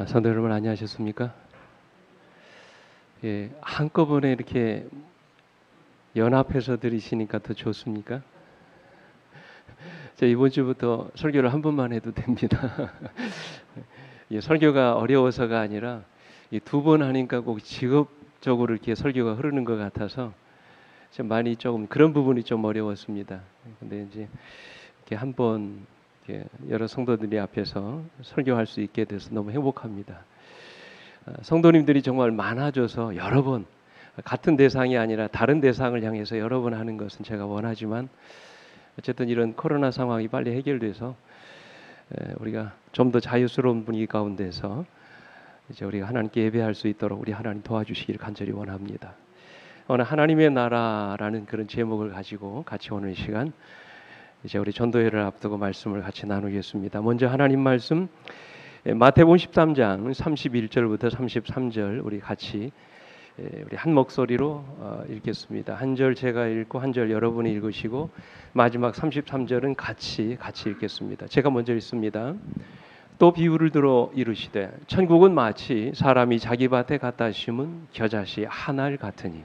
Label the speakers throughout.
Speaker 1: 성도 여러분 안녕하셨습니까? 예, 한꺼번에 이렇게 연합해서 들으시니까 더 좋습니까? 이번 주부터 설교를 한 번만 해도 됩니다. 예, 설교가 어려워서가 아니라 두 번 하니까 꼭 직업적으로 이렇게 설교가 흐르는 것 같아서 많이 조금 그런 부분이 좀 어려웠습니다. 근데 이제 이렇게 한번 여러 성도들이 앞에서 설교할 수 있게 돼서 너무 행복합니다. 성도님들이 정말 많아져서 여러 번 같은 대상이 아니라 다른 대상을 향해서 여러 번 하는 것은 제가 원하지만 어쨌든 이런 코로나 상황이 빨리 해결돼서 우리가 좀 더 자유스러운 분위기 가운데서 이제 우리가 하나님께 예배할 수 있도록 우리 하나님 도와주시기를 간절히 원합니다. 오늘 하나님의 나라라는 그런 제목을 가지고 같이 오늘 시간 이제 우리 전도회를 앞두고 말씀을 같이 나누겠습니다. 먼저 하나님 말씀 마태복음 13장 31절부터 33절 우리 같이 우리 한 목소리로 읽겠습니다. 한 절 제가 읽고 한 절 여러분이 읽으시고 마지막 33절은 같이 읽겠습니다. 제가 먼저 읽습니다. 또 비유를 들어 이르시되 천국은 마치 사람이 자기 밭에 갖다 심은 겨자씨 한 알 같으니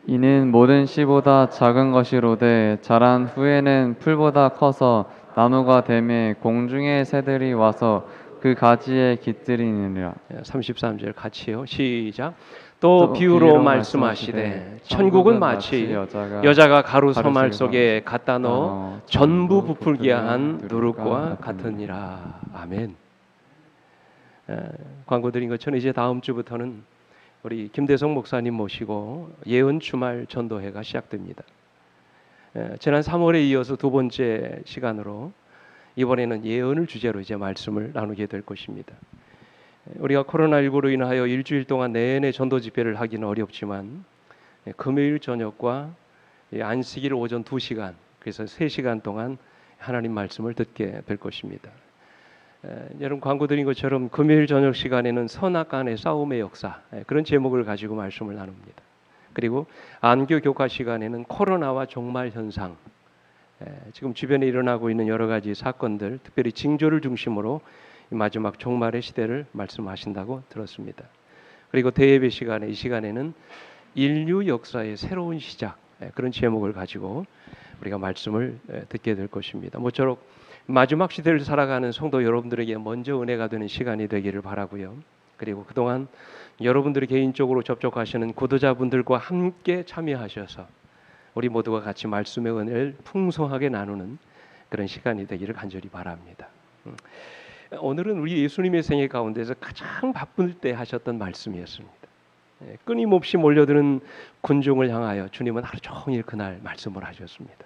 Speaker 2: 이는 모든 씨보다 작은 것이로되 자란 후에는 풀보다 커서 나무가 되매 공중의 새들이 와서 그 가지에 깃들이느니라.
Speaker 1: 33절 같이요. 시작. 또 비유로 말씀하시되 천국은 마치 여자가 가루 서말 속에 갖다 넣어 전부 부풀게 한 누룩과 같으니라. 아멘. 광고 드린 것처럼 이제 다음 주부터는 우리 김대성 목사님 모시고 예언 주말 전도회가 시작됩니다. 지난 3월에 이어서 두 번째 시간으로 이번에는 예언을 주제로 이제 말씀을 나누게 될 것입니다. 우리가 코로나19로 인하여 일주일 동안 내내 전도 집회를 하기는 어렵지만 금요일 저녁과 안식일 오전 2시간 그래서 3시간 동안 하나님 말씀을 듣게 될 것입니다. 여러분 광고 드린 것처럼 금요일 저녁 시간에는 선악간의 싸움의 역사 그런 제목을 가지고 말씀을 나눕니다. 그리고 안교 교과 시간에는 코로나와 종말 현상 지금 주변에 일어나고 있는 여러 가지 사건들 특별히 징조를 중심으로 마지막 종말의 시대를 말씀하신다고 들었습니다. 그리고 대예배 시간에 이 시간에는 인류 역사의 새로운 시작 그런 제목을 가지고 우리가 말씀을 듣게 될 것입니다. 모쪼록 마지막 시대를 살아가는 성도 여러분들에게 먼저 은혜가 되는 시간이 되기를 바라고요. 그리고 그동안 여러분들이 개인적으로 접촉하시는 구도자분들과 함께 참여하셔서 우리 모두가 같이 말씀의 은혜를 풍성하게 나누는 그런 시간이 되기를 간절히 바랍니다. 오늘은 우리 예수님의 생애 가운데서 가장 바쁠 때 하셨던 말씀이었습니다. 끊임없이 몰려드는 군중을 향하여 주님은 하루 종일 그날 말씀을 하셨습니다.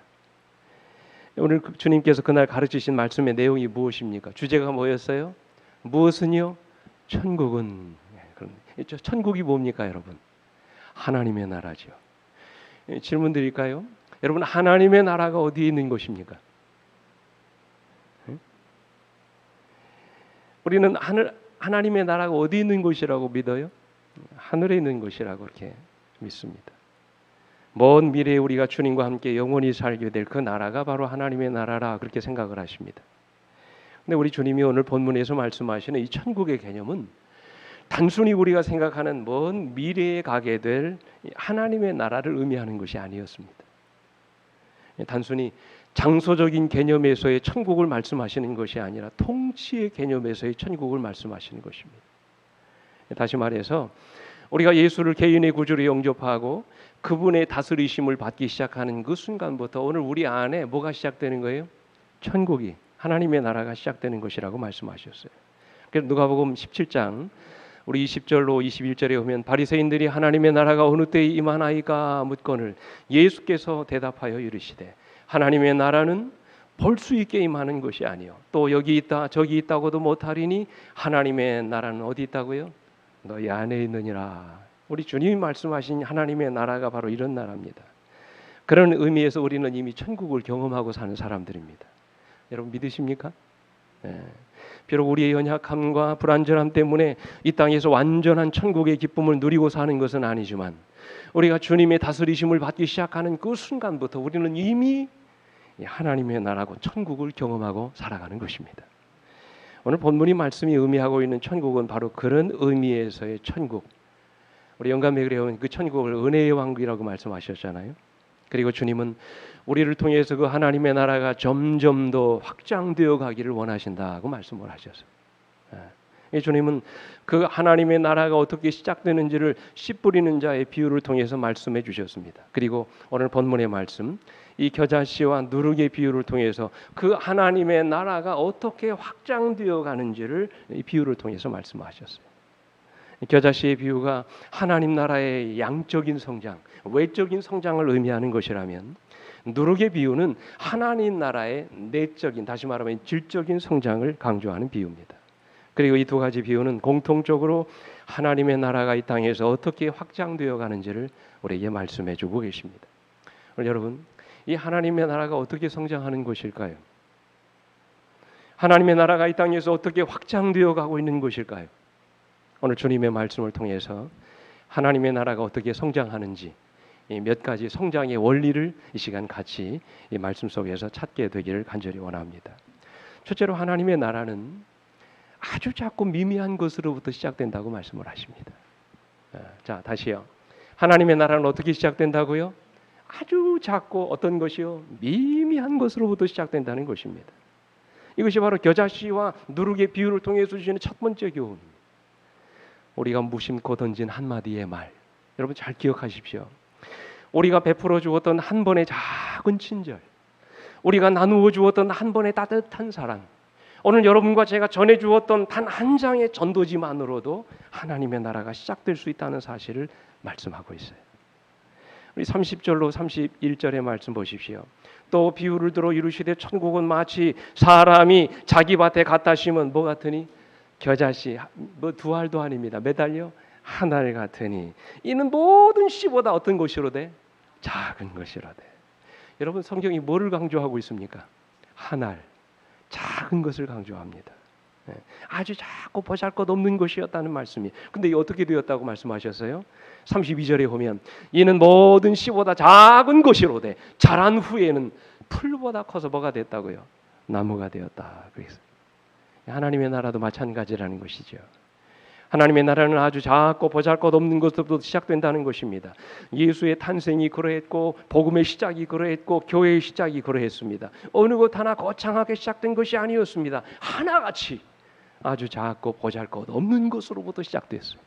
Speaker 1: 오늘 주님께서 그날 가르치신 말씀의 내용이 무엇입니까? 주제가 뭐였어요? 무엇은요? 천국은 천국이 뭡니까 여러분? 하나님의 나라죠. 질문 드릴까요? 여러분 하나님의 나라가 어디에 있는 것입니까? 우리는 하나님의 나라가 어디 있는 것이라고 믿어요? 하늘에 있는 것이라고 이렇게 믿습니다. 먼 미래에 우리가 주님과 함께 영원히 살게 될 그 나라가 바로 하나님의 나라라 그렇게 생각을 하십니다. 근데 우리 주님이 오늘 본문에서 말씀하시는 이 천국의 개념은 단순히 우리가 생각하는 먼 미래에 가게 될 하나님의 나라를 의미하는 것이 아니었습니다. 단순히 장소적인 개념에서의 천국을 말씀하시는 것이 아니라 통치의 개념에서의 천국을 말씀하시는 것입니다. 다시 말해서 우리가 예수를 개인의 구주로 영접하고 그분의 다스리심을 받기 시작하는 그 순간부터 오늘 우리 안에 뭐가 시작되는 거예요? 천국이 하나님의 나라가 시작되는 것이라고 말씀하셨어요. 그래서 누가복음 17장 우리 20절로 21절에 보면 바리새인들이 하나님의 나라가 어느 때에 임하나이까 묻거늘 예수께서 대답하여 이르시되 하나님의 나라는 볼 수 있게 임하는 것이 아니요 또 여기 있다 저기 있다고도 못하리니 하나님의 나라는 어디 있다고요? 너희 안에 있느니라. 우리 주님이 말씀하신 하나님의 나라가 바로 이런 나라입니다. 그런 의미에서 우리는 이미 천국을 경험하고 사는 사람들입니다. 여러분 믿으십니까? 비록 우리의 연약함과 불완전함 때문에 이 땅에서 완전한 천국의 기쁨을 누리고 사는 것은 아니지만 우리가 주님의 다스리심을 받기 시작하는 그 순간부터 우리는 이미 하나님의 나라고 천국을 경험하고 살아가는 것입니다. 오늘 본문이 말씀이 의미하고 있는 천국은 바로 그런 의미에서의 천국. 우리 영감에 그래온 그 천국을 은혜의 왕국이라고 말씀하셨잖아요. 그리고 주님은 우리를 통해서 그 하나님의 나라가 점점 더 확장되어 가기를 원하신다고 말씀을 하셨어요. 주님은 그 하나님의 나라가 어떻게 시작되는지를 씨 뿌리는 자의 비유를 통해서 말씀해 주셨습니다. 그리고 오늘 본문의 말씀, 이 겨자씨와 누룩의 비유를 통해서 그 하나님의 나라가 어떻게 확장되어 가는지를 이 비유를 통해서 말씀하셨어요. 겨자씨의 비유가 하나님 나라의 양적인 성장, 외적인 성장을 의미하는 것이라면, 누룩의 비유는 하나님 나라의 내적인, 다시 말하면 질적인 성장을 강조하는 비유입니다. 그리고 이 두 가지 비유는 공통적으로 하나님의 나라가 이 땅에서 어떻게 확장되어 가는지를 우리에게 말씀해 주고 계십니다. 여러분, 이 하나님의 나라가 어떻게 성장하는 것일까요? 하나님의 나라가 이 땅에서 어떻게 확장되어 가고 있는 것일까요? 오늘 주님의 말씀을 통해서 하나님의 나라가 어떻게 성장하는지 이 몇 가지 성장의 원리를 이 시간 같이 이 말씀 속에서 찾게 되기를 간절히 원합니다. 첫째로 하나님의 나라는 아주 작고 미미한 것으로부터 시작된다고 말씀을 하십니다. 자, 다시요. 하나님의 나라는 어떻게 시작된다고요? 아주 작고 어떤 것이요? 미미한 것으로부터 시작된다는 것입니다. 이것이 바로 겨자씨와 누룩의 비유를 통해서 주시는 첫 번째 교훈입니다. 우리가 무심코 던진 한마디의 말, 여러분 잘 기억하십시오. 우리가 베풀어 주었던 한 번의 작은 친절, 우리가 나누어 주었던 한 번의 따뜻한 사랑, 오늘 여러분과 제가 전해 주었던 단 한 장의 전도지만으로도 하나님의 나라가 시작될 수 있다는 사실을 말씀하고 있어요. 우리 30절로 31절의 말씀 보십시오. 또 비유를 들어 이루시되 천국은 마치 사람이 자기 밭에 갖다 심은 뭐 같으니? 겨자씨, 뭐 두 알도 아닙니다. 몇 알요? 한 알 같으니 이는 모든 씨보다 어떤 것이로되? 작은 것이로되. 여러분, 성경이 뭐를 강조하고 있습니까? 한 알, 작은 것을 강조합니다. 아주 작고 보잘것없는 것이었다는 말씀이. 근데 어떻게 되었다고 말씀하셨어요? 32절에 보면 이는 모든 씨보다 작은 것이로되 자란 후에는 풀보다 커서 뭐가 됐다고요? 나무가 되었다. 그래서 하나님의 나라도 마찬가지라는 것이죠. 하나님의 나라는 아주 작고 보잘것없는 것부터 시작된다는 것입니다. 예수의 탄생이 그러했고 복음의 시작이 그러했고 교회의 시작이 그러했습니다. 어느 것 하나 거창하게 시작된 것이 아니었습니다. 하나같이 아주 작고 보잘것없는 것으로부터 시작됐어요.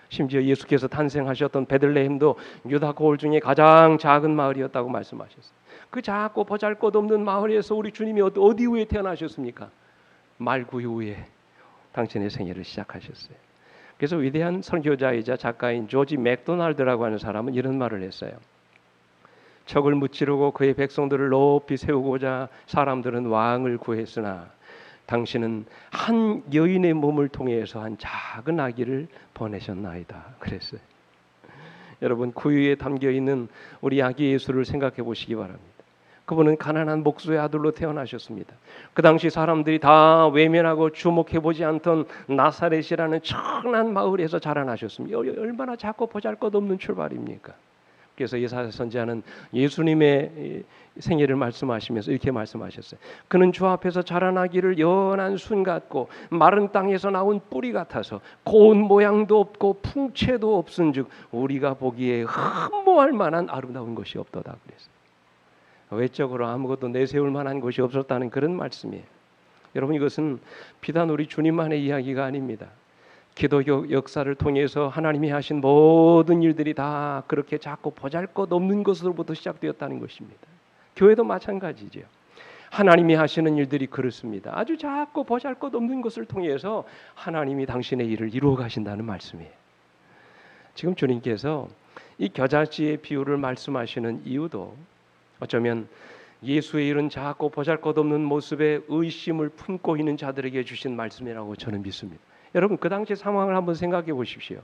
Speaker 1: 심지어 예수께서 탄생하셨던 베들레헴도 유다 고을 중에 가장 작은 마을이었다고 말씀하셨어요. 그 작고 보잘것없는 마을에서 우리 주님이 어디 후에 태어나셨습니까? 말구 후에 당신의 생애를 시작하셨어요. 그래서 위대한 선교자이자 작가인 조지 맥도날드라고 하는 사람은 이런 말을 했어요. 적을 무찌르고 그의 백성들을 높이 세우고자 사람들은 왕을 구했으나 당신은 한 여인의 몸을 통해서 한 작은 아기를 보내셨나이다. 그랬어요. 여러분, 구유에 담겨 있는 우리 아기 예수를 생각해 보시기 바랍니다. 그분은 가난한 목수의 아들로 태어나셨습니다. 그 당시 사람들이 다 외면하고 주목해보지 않던 나사렛이라는 천한 마을에서 자라나셨습니다. 얼마나 작고 보잘것없는 출발입니까? 그래서 예사야 선지자는 예수님의 생애를 말씀하시면서 이렇게 말씀하셨어요. 그는 주 앞에서 자라나기를 연한 순 같고 마른 땅에서 나온 뿌리 같아서 고운 모양도 없고 풍채도 없은즉 우리가 보기에 흠모할 만한 아름다운 것이 없도다 그랬어요. 외적으로 아무것도 내세울 만한 것이 없었다는 그런 말씀이에요. 여러분, 이것은 비단 우리 주님만의 이야기가 아닙니다. 기독교 역사를 통해서 하나님이 하신 모든 일들이 다 그렇게 작고 보잘것없는 것으로부터 시작되었다는 것입니다. 교회도 마찬가지죠. 하나님이 하시는 일들이 그렇습니다. 아주 작고 보잘것없는 것을 통해서 하나님이 당신의 일을 이루어 가신다는 말씀이에요. 지금 주님께서 이 겨자씨의 비유를 말씀하시는 이유도 어쩌면 예수의 일은 작고 보잘것없는 모습에 의심을 품고 있는 자들에게 주신 말씀이라고 저는 믿습니다. 여러분, 그 당시 상황을 한번 생각해 보십시오.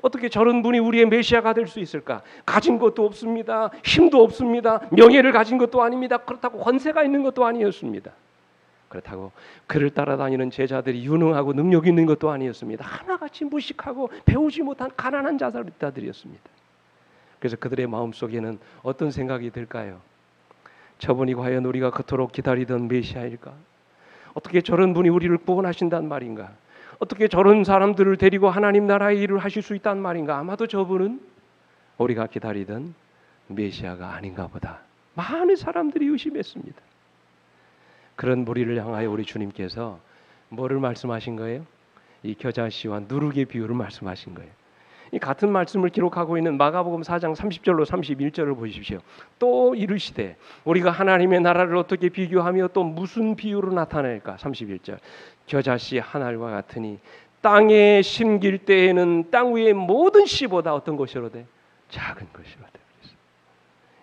Speaker 1: 어떻게 저런 분이 우리의 메시아가 될 수 있을까? 가진 것도 없습니다. 힘도 없습니다. 명예를 가진 것도 아닙니다. 그렇다고 권세가 있는 것도 아니었습니다. 그렇다고 그를 따라다니는 제자들이 유능하고 능력 있는 것도 아니었습니다. 하나같이 무식하고 배우지 못한 가난한 자들이었습니다. 그래서 그들의 마음속에는 어떤 생각이 들까요? 저분이 과연 우리가 그토록 기다리던 메시아일까? 어떻게 저런 분이 우리를 구원하신단 말인가? 어떻게 저런 사람들을 데리고 하나님 나라의 일을 하실 수 있단 말인가? 아마도 저분은 우리가 기다리던 메시아가 아닌가 보다. 많은 사람들이 의심했습니다. 그런 무리를 향하여 우리 주님께서 뭐를 말씀하신 거예요? 이 겨자씨와 누룩의 비유를 말씀하신 거예요. 이 같은 말씀을 기록하고 있는 마가복음 4장 30절로 31절을 보십시오. 또 이르시되 우리가 하나님의 나라를 어떻게 비교하며 또 무슨 비유로 나타낼까? 31절 겨자씨 한 알과 같으니 땅에 심길 때에는 땅 위의 모든 씨보다 어떤 것이로되 작은 것이로되.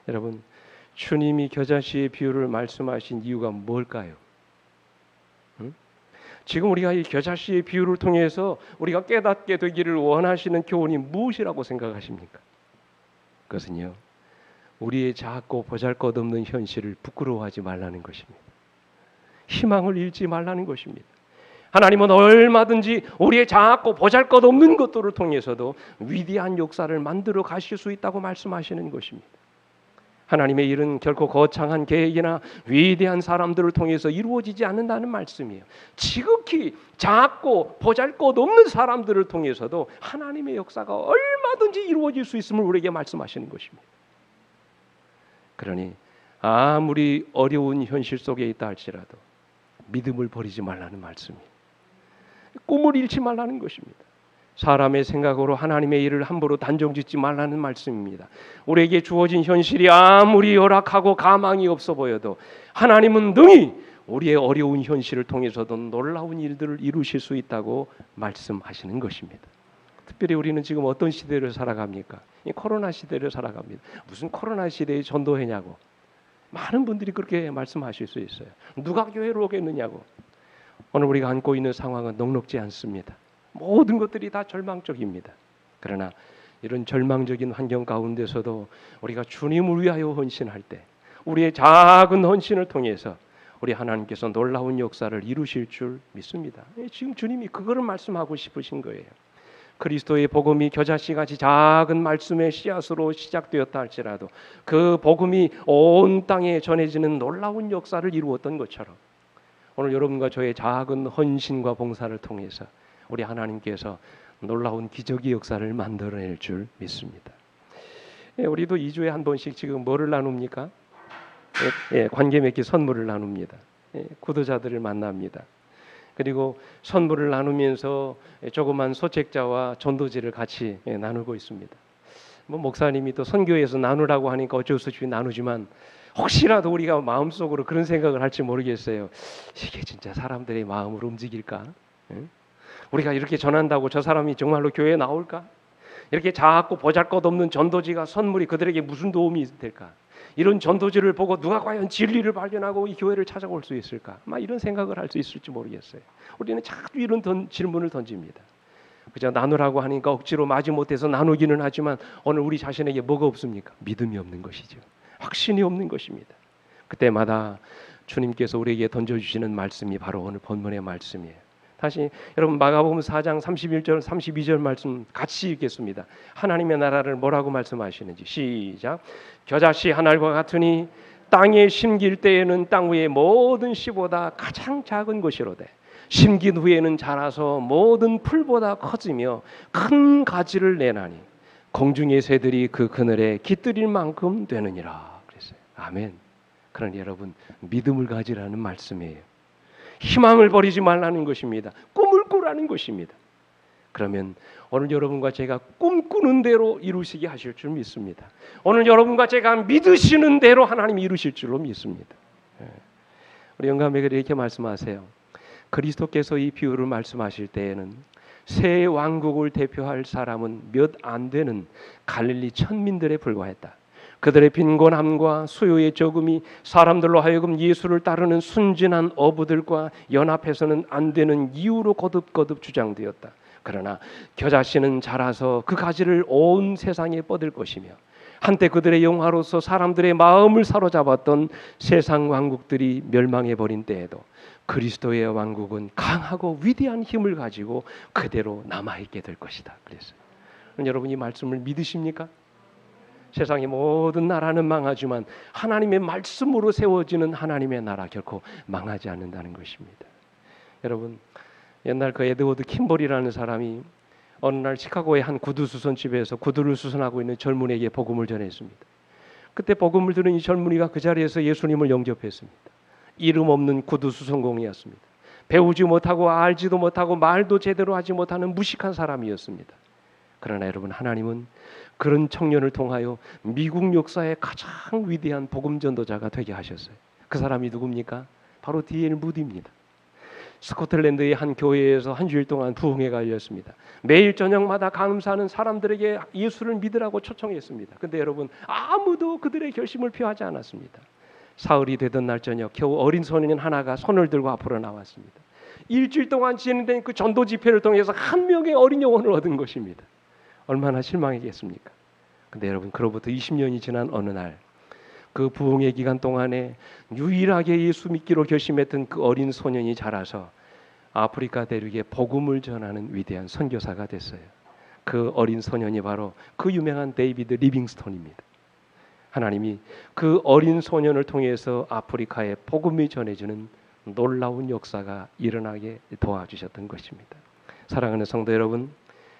Speaker 1: 여러분, 주님이 겨자씨의 비유를 말씀하신 이유가 뭘까요? 지금 우리가 이 겨자씨의 비유를 통해서 우리가 깨닫게 되기를 원하시는 교훈이 무엇이라고 생각하십니까? 그것은요, 우리의 작고 보잘것없는 현실을 부끄러워하지 말라는 것입니다. 희망을 잃지 말라는 것입니다. 하나님은 얼마든지 우리의 작고 보잘것없는 것들을 통해서도 위대한 역사를 만들어 가실 수 있다고 말씀하시는 것입니다. 하나님의 일은 결코 거창한 계획이나 위대한 사람들을 통해서 이루어지지 않는다는 말씀이에요. 지극히 작고 보잘것없는 사람들을 통해서도 하나님의 역사가 얼마든지 이루어질 수 있음을 우리에게 말씀하시는 것입니다. 그러니 아무리 어려운 현실 속에 있다 할지라도 믿음을 버리지 말라는 말씀이에요. 꿈을 잃지 말라는 것입니다. 사람의 생각으로 하나님의 일을 함부로 단정짓지 말라는 말씀입니다. 우리에게 주어진 현실이 아무리 열악하고 가망이 없어 보여도 하나님은 능히 우리의 어려운 현실을 통해서도 놀라운 일들을 이루실 수 있다고 말씀하시는 것입니다. 특별히 우리는 지금 어떤 시대를 살아갑니까? 이 코로나 시대를 살아갑니다. 무슨 코로나 시대의 전도회냐고 많은 분들이 그렇게 말씀하실 수 있어요. 누가 교회로 오겠느냐고. 오늘 우리가 안고 있는 상황은 녹록지 않습니다. 모든 것들이 다 절망적입니다. 그러나 이런 절망적인 환경 가운데서도 우리가 주님을 위하여 헌신할 때 우리의 작은 헌신을 통해서 우리 하나님께서 놀라운 역사를 이루실 줄 믿습니다. 지금 주님이 그거를 말씀하고 싶으신 거예요. 그리스도의 복음이 겨자씨같이 작은 말씀의 씨앗으로 시작되었다 할지라도 그 복음이 온 땅에 전해지는 놀라운 역사를 이루었던 것처럼 오늘 여러분과 저의 작은 헌신과 봉사를 통해서 우리 하나님께서 놀라운 기적의 역사를 만들어낼 줄 믿습니다. 우리도 2주에 한 번씩 지금 뭐를 나눕니까? 관계 맺기 선물을 나눕니다. 구도자들을 만납니다. 그리고 선물을 나누면서 조그만 소책자와 전도지를 같이 나누고 있습니다. 뭐 목사님이 또 선교에서 나누라고 하니까 어쩔 수 없이 나누지만 혹시라도 우리가 마음속으로 그런 생각을 할지 모르겠어요. 이게 진짜 사람들의 마음을 움직일까? 우리가 이렇게 전한다고 저 사람이 정말로 교회에 나올까? 이렇게 작고 보잘것없는 전도지가 선물이 그들에게 무슨 도움이 될까? 이런 전도지를 보고 누가 과연 진리를 발견하고 이 교회를 찾아올 수 있을까? 막 이런 생각을 할 수 있을지 모르겠어요. 우리는 자꾸 이런 질문을 던집니다. 그저 나누라고 하니까 억지로 마지못해서 나누기는 하지만 오늘 우리 자신에게 뭐가 없습니까? 믿음이 없는 것이죠. 확신이 없는 것입니다. 그때마다 주님께서 우리에게 던져주시는 말씀이 바로 오늘 본문의 말씀이에요. 다시 여러분 마가복음 4장 31절 32절 말씀 같이 읽겠습니다. 하나님의 나라를 뭐라고 말씀하시는지 시작. 겨자씨 한 알과 같으니 땅에 심길 때에는 땅 위의 모든 씨보다 가장 작은 것이로되 심긴 후에는 자라서 모든 풀보다 커지며 큰 가지를 내나니 공중의 새들이 그 그늘에 깃들일 만큼 되느니라 그랬어요. 아멘. 그러니 여러분 믿음을 가지라는 말씀이에요. 희망을 버리지 말라는 것입니다. 꿈을 꾸라는 것입니다. 그러면 오늘 여러분과 제가 꿈꾸는 대로 이루시게 하실 줄 믿습니다. 오늘 여러분과 제가 믿으시는 대로 하나님이 이루실 줄로 믿습니다. 우리 영감에게 이렇게 말씀하세요. 그리스도께서 이 비유를 말씀하실 때에는 새 왕국을 대표할 사람은 몇 안 되는 갈릴리 천민들에 불과했다. 그들의 빈곤함과 수요의 적음이 사람들로 하여금 예수를 따르는 순진한 어부들과 연합해서는 안 되는 이유로 거듭거듭 주장되었다. 그러나 겨자씨는 자라서 그 가지를 온 세상에 뻗을 것이며 한때 그들의 영화로서 사람들의 마음을 사로잡았던 세상 왕국들이 멸망해버린 때에도 그리스도의 왕국은 강하고 위대한 힘을 가지고 그대로 남아있게 될 것이다. 그랬어요. 여러분 이 말씀을 믿으십니까? 세상의 모든 나라는 망하지만 하나님의 말씀으로 세워지는 하나님의 나라 결코 망하지 않는다는 것입니다. 여러분, 옛날 그 에드워드 킴볼이라는 사람이 어느 날 시카고의 한 구두 수선집에서 구두를 수선하고 있는 젊은이에게 복음을 전했습니다. 그때 복음을 들은 이 젊은이가 그 자리에서 예수님을 영접했습니다. 이름 없는 구두 수선공이었습니다. 배우지 못하고 알지도 못하고 말도 제대로 하지 못하는 무식한 사람이었습니다. 그러나 여러분, 하나님은 그런 청년을 통하여 미국 역사의 가장 위대한 복음 전도자가 되게 하셨어요. 그 사람이 누굽니까? 바로 D.L. 무디입니다. 스코틀랜드의 한 교회에서 한 주일 동안 부흥회가 열렸습니다. 매일 저녁마다 감사하는 사람들에게 예수를 믿으라고 초청했습니다. 근데 여러분, 아무도 그들의 결심을 표하지 않았습니다. 사흘이 되던 날 저녁, 겨우 어린 소년 하나가 손을 들고 앞으로 나왔습니다. 일주일 동안 진행된 그 전도 집회를 통해서 한 명의 어린 영혼을 얻은 것입니다. 얼마나 실망했겠습니까? 근데 여러분, 그로부터 20년이 지난 어느 날, 그 부흥의 기간 동안에 유일하게 예수 믿기로 결심했던 그 어린 소년이 자라서 아프리카 대륙에 복음을 전하는 위대한 선교사가 됐어요. 그 어린 소년이 바로 그 유명한 데이비드 리빙스톤입니다. 하나님이 그 어린 소년을 통해서 아프리카에 복음이 전해지는 놀라운 역사가 일어나게 도와주셨던 것입니다. 사랑하는 성도 여러분,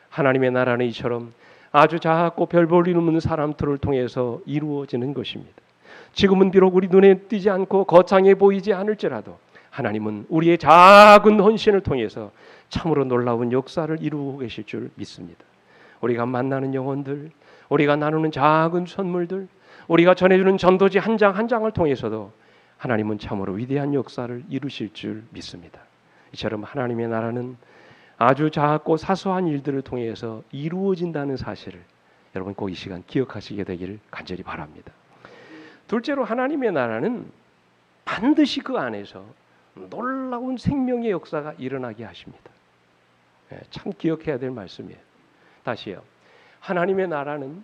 Speaker 1: 하나님의 나라는 이처럼 아주 작고 별 볼 일 없는 사람들을 통해서 이루어지는 것입니다. 지금은 비록 우리 눈에 띄지 않고 거창해 보이지 않을지라도 하나님은 우리의 작은 헌신을 통해서 참으로 놀라운 역사를 이루고 계실 줄 믿습니다. 우리가 만나는 영혼들, 우리가 나누는 작은 선물들, 우리가 전해주는 전도지 한 장 한 장을 통해서도 하나님은 참으로 위대한 역사를 이루실 줄 믿습니다. 이처럼 하나님의 나라는 아주 작고 사소한 일들을 통해서 이루어진다는 사실을 여러분 꼭 이 시간 기억하시게 되기를 간절히 바랍니다. 둘째로, 하나님의 나라는 반드시 그 안에서 놀라운 생명의 역사가 일어나게 하십니다. 참 기억해야 될 말씀이에요. 다시요. 하나님의 나라는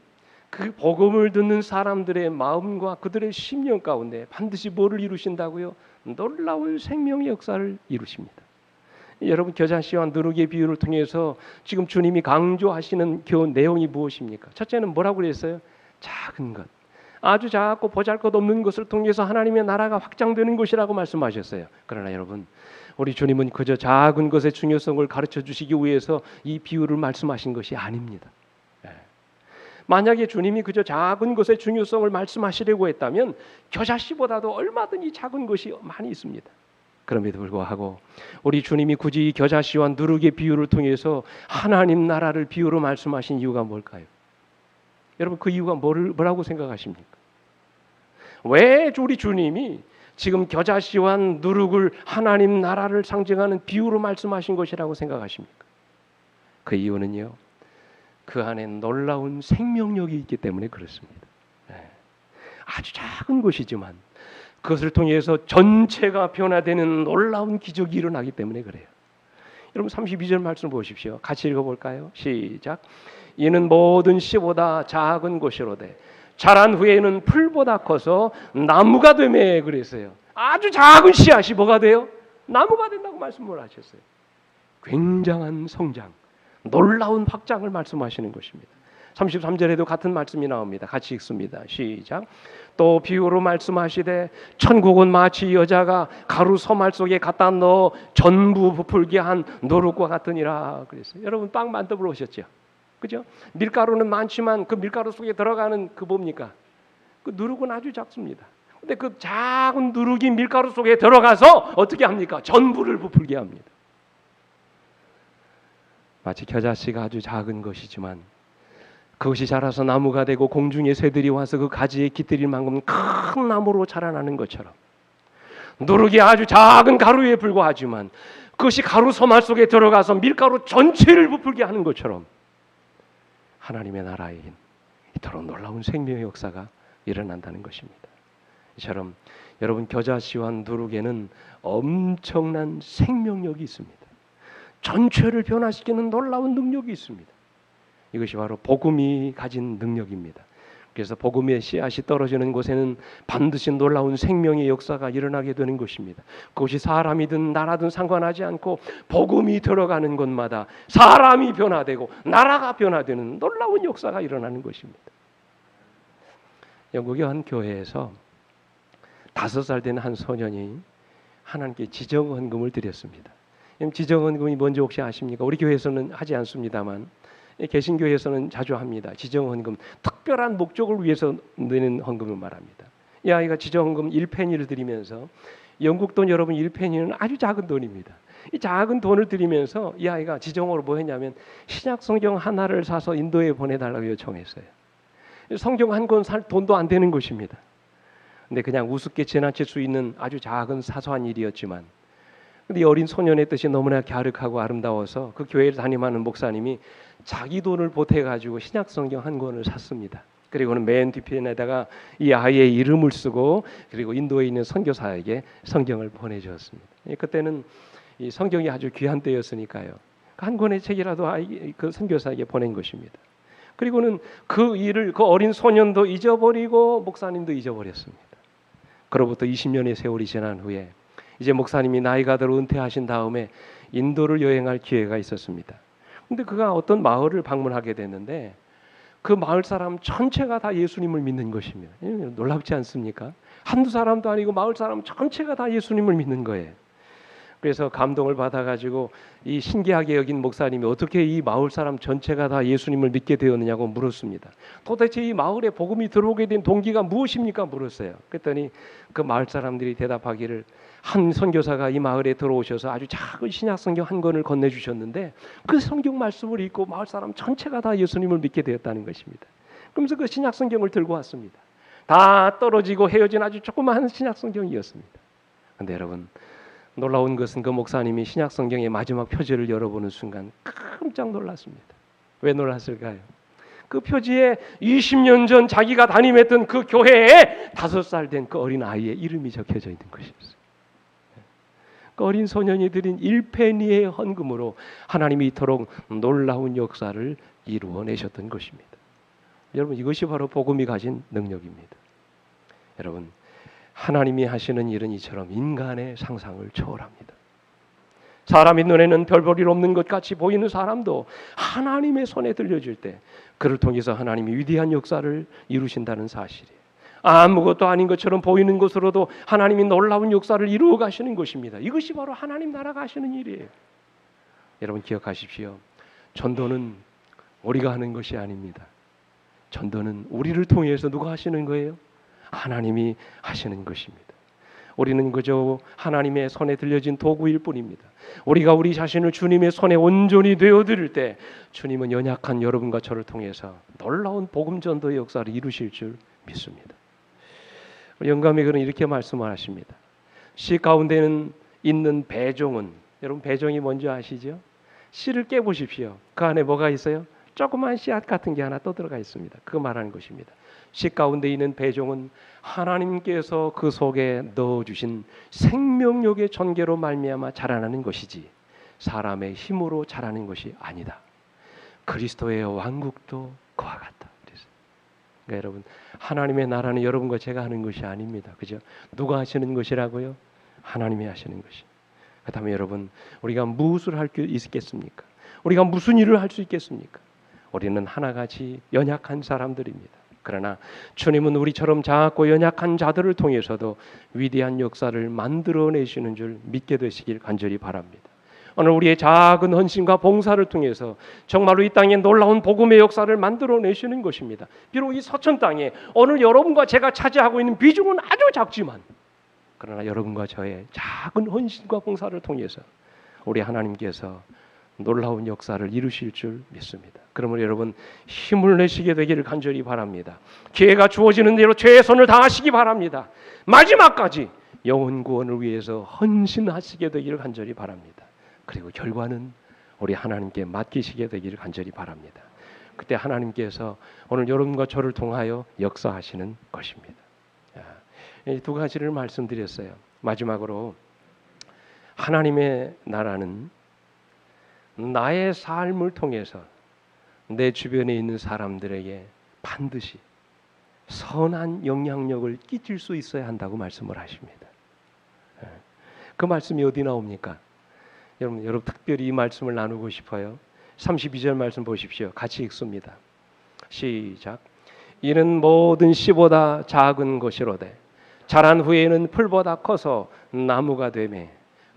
Speaker 1: 그 복음을 듣는 사람들의 마음과 그들의 심령 가운데 반드시 뭐를 이루신다고요? 놀라운 생명의 역사를 이루십니다. 여러분, 겨자씨와 누룩의 비유를 통해서 지금 주님이 강조하시는 교훈 내용이 무엇입니까? 첫째는 뭐라고 그랬어요? 작은 것, 아주 작고 보잘것없는 것을 통해서 하나님의 나라가 확장되는 것이라고 말씀하셨어요. 그러나 여러분, 우리 주님은 그저 작은 것의 중요성을 가르쳐 주시기 위해서 이 비유를 말씀하신 것이 아닙니다. 만약에 주님이 그저 작은 것의 중요성을 말씀하시려고 했다면 겨자씨보다도 얼마든지 작은 것이 많이 있습니다. 그럼에도 불구하고 우리 주님이 굳이 이 겨자씨와 누룩의 비유를 통해서 하나님 나라를 비유로 말씀하신 이유가 뭘까요? 여러분, 그 이유가 뭐라고 생각하십니까? 왜 우리 주님이 지금 겨자씨와 누룩을 하나님 나라를 상징하는 비유로 말씀하신 것이라고 생각하십니까? 그 이유는요, 그 안에 놀라운 생명력이 있기 때문에 그렇습니다. 아주 작은 것이지만 그것을 통해서 전체가 변화되는 놀라운 기적이 일어나기 때문에 그래요. 여러분, 32절 말씀 보십시오. 같이 읽어볼까요? 시작. 이는 모든 씨보다 작은 것이로되 자란 후에는 풀보다 커서 나무가 되매 그랬어요. 아주 작은 씨앗이 뭐가 돼요? 나무가 된다고 말씀을 하셨어요. 굉장한 성장, 놀라운 확장을 말씀하시는 것입니다. 33절에도 같은 말씀이 나옵니다. 같이 읽습니다. 시작. 또 비유로 말씀하시되 천국은 마치 여자가 가루 소말 속에 갖다 넣어 전부 부풀게 한 노릇과 같으니라 그랬어요. 여러분, 빵 만들어 보셨죠? 그죠? 밀가루는 많지만 그 밀가루 속에 들어가는 그 뭡니까? 그 누룩은 아주 작습니다. 근데 그 작은 누룩이 밀가루 속에 들어가서 어떻게 합니까? 전부를 부풀게 합니다. 마치 겨자씨가 아주 작은 것이지만 그것이 자라서 나무가 되고 공중의 새들이 와서 그 가지에 깃들일 만큼 큰 나무로 자라나는 것처럼, 누룩이 아주 작은 가루에 불과하지만 그것이 가루 소말 속에 들어가서 밀가루 전체를 부풀게 하는 것처럼 하나님의 나라에 이토록 놀라운 생명의 역사가 일어난다는 것입니다. 이처럼 여러분, 겨자씨와 누룩에는 엄청난 생명력이 있습니다. 전체를 변화시키는 놀라운 능력이 있습니다. 이것이 바로 복음이 가진 능력입니다. 그래서 복음의 씨앗이 떨어지는 곳에는 반드시 놀라운 생명의 역사가 일어나게 되는 것입니다. 그것이 사람이든 나라든 상관하지 않고 복음이 들어가는 곳마다 사람이 변화되고 나라가 변화되는 놀라운 역사가 일어나는 것입니다. 영국의 한 교회에서 5살 된 한 소년이 하나님께 지정헌금을 드렸습니다. 지정헌금이 뭔지 혹시 아십니까? 우리 교회에서는 하지 않습니다만 개신교에서는 자주 합니다. 지정헌금, 특별한 목적을 위해서 내는 헌금을 말합니다. 이 아이가 지정헌금 1페니를 드리면서, 영국 돈 여러분 1페니는 아주 작은 돈입니다. 이 작은 돈을 드리면서 이 아이가 지정으로 뭐 했냐면 신약 성경 하나를 사서 인도에 보내달라고 요청했어요. 성경 한 권 살 돈도 안 되는 것입니다. 근데 그냥 우습게 지나칠 수 있는 아주 작은 사소한 일이었지만, 근데 이 어린 소년의 뜻이 너무나 갸륵하고 아름다워서 그 교회를 담임하는 목사님이 자기 돈을 보태가지고 신약 성경 한 권을 샀습니다. 그리고는 맨 뒤편에다가 이 아이의 이름을 쓰고, 그리고 인도에 있는 선교사에게 성경을 보내주었습니다. 그때는 이 성경이 아주 귀한 때였으니까요. 한 권의 책이라도 그 선교사에게 보낸 것입니다. 그리고는 그 일을 그 어린 소년도 잊어버리고 목사님도 잊어버렸습니다. 그로부터 20년의 세월이 지난 후에 이제 목사님이 나이가 들어 은퇴하신 다음에 인도를 여행할 기회가 있었습니다. 근데 그가 어떤 마을을 방문하게 됐는데 그 마을 사람 전체가 다 예수님을 믿는 것입니다. 놀랍지 않습니까? 한두 사람도 아니고 마을 사람 전체가 다 예수님을 믿는 거예요. 그래서 감동을 받아가지고 이 신기하게 여긴 목사님이 어떻게 이 마을 사람 전체가 다 예수님을 믿게 되었느냐고 물었습니다. 도대체 이 마을에 복음이 들어오게 된 동기가 무엇입니까? 물었어요. 그랬더니 그 마을 사람들이 대답하기를, 한 선교사가 이 마을에 들어오셔서 아주 작은 신약 성경 한 권을 건네주셨는데 그 성경 말씀을 읽고 마을 사람 전체가 다 예수님을 믿게 되었다는 것입니다. 그러면서 그 신약 성경을 들고 왔습니다. 다 떨어지고 헤어진 아주 조그마한 신약 성경이었습니다. 그런데 여러분, 놀라운 것은 그 목사님이 신약 성경의 마지막 표지를 열어보는 순간 깜짝 놀랐습니다. 왜 놀랐을까요? 그 표지에 20년 전 자기가 담임했던 그 교회에 5살 된 그 어린 아이의 이름이 적혀져 있는 것이었어요. 그 어린 소년이 드린 1페니의 헌금으로 하나님이 이토록 놀라운 역사를 이루어내셨던 것입니다. 여러분, 이것이 바로 복음이 가진 능력입니다. 여러분, 하나님이 하시는 일은 이처럼 인간의 상상을 초월합니다. 사람의 눈에는 별볼일 없는 것 같이 보이는 사람도 하나님의 손에 들려줄 때 그를 통해서 하나님이 위대한 역사를 이루신다는 사실이에요. 아무것도 아닌 것처럼 보이는 것으로도 하나님이 놀라운 역사를 이루어 가시는 것입니다. 이것이 바로 하나님 나라가 하시는 일이에요. 여러분 기억하십시오. 전도는 우리가 하는 것이 아닙니다. 전도는 우리를 통해서 누가 하시는 거예요? 하나님이 하시는 것입니다. 우리는 그저 하나님의 손에 들려진 도구일 뿐입니다. 우리가 우리 자신을 주님의 손에 온전히 되어드릴 때 주님은 연약한 여러분과 저를 통해서 놀라운 복음 전도의 역사를 이루실 줄 믿습니다. 영감이 그는 이렇게 말씀을 하십니다. 씨 가운데는 있는 배종은, 여러분 배종이 뭔지 아시죠? 씨를 깨보십시오. 그 안에 뭐가 있어요? 조그만 씨앗 같은 게 하나 떠들어가 있습니다. 그거 말하는 것입니다. 씨 가운데 있는 배종은 하나님께서 그 속에 넣어주신 생명력의 전개로 말미암아 자라나는 것이지 사람의 힘으로 자라는 것이 아니다. 그리스도의 왕국도 그와 같다. 그러니까 여러분, 하나님의 나라는 여러분과 제가 하는 것이 아닙니다. 그죠? 누가 하시는 것이라고요? 하나님이 하시는 것이. 그렇다면 여러분, 우리가 무엇을 할 수 있겠습니까? 우리가 무슨 일을 할 수 있겠습니까? 우리는 하나같이 연약한 사람들입니다. 그러나 주님은 우리처럼 작고 연약한 자들을 통해서도 위대한 역사를 만들어내시는 줄 믿게 되시길 간절히 바랍니다. 오늘 우리의 작은 헌신과 봉사를 통해서 정말로 이 땅에 놀라운 복음의 역사를 만들어내시는 것입니다. 비록 이 서천 땅에 오늘 여러분과 제가 차지하고 있는 비중은 아주 작지만, 그러나 여러분과 저의 작은 헌신과 봉사를 통해서 우리 하나님께서 놀라운 역사를 이루실 줄 믿습니다. 그러므로 여러분 힘을 내시게 되기를 간절히 바랍니다. 기회가 주어지는 대로 최선을 다하시기 바랍니다. 마지막까지 영혼 구원을 위해서 헌신하시게 되기를 간절히 바랍니다. 그리고 결과는 우리 하나님께 맡기시게 되기를 간절히 바랍니다. 그때 하나님께서 오늘 여러분과 저를 통하여 역사하시는 것입니다. 이 두 가지를 말씀드렸어요. 마지막으로 하나님의 나라는 나의 삶을 통해서 내 주변에 있는 사람들에게 반드시 선한 영향력을 끼칠 수 있어야 한다고 말씀을 하십니다. 그 말씀이 어디 나옵니까? 여러분 특별히 이 말씀을 나누고 싶어요. 32절 말씀 보십시오. 같이 읽습니다. 시작. 이는 모든 씨보다 작은 것이로되 자란 후에는 풀보다 커서 나무가 되매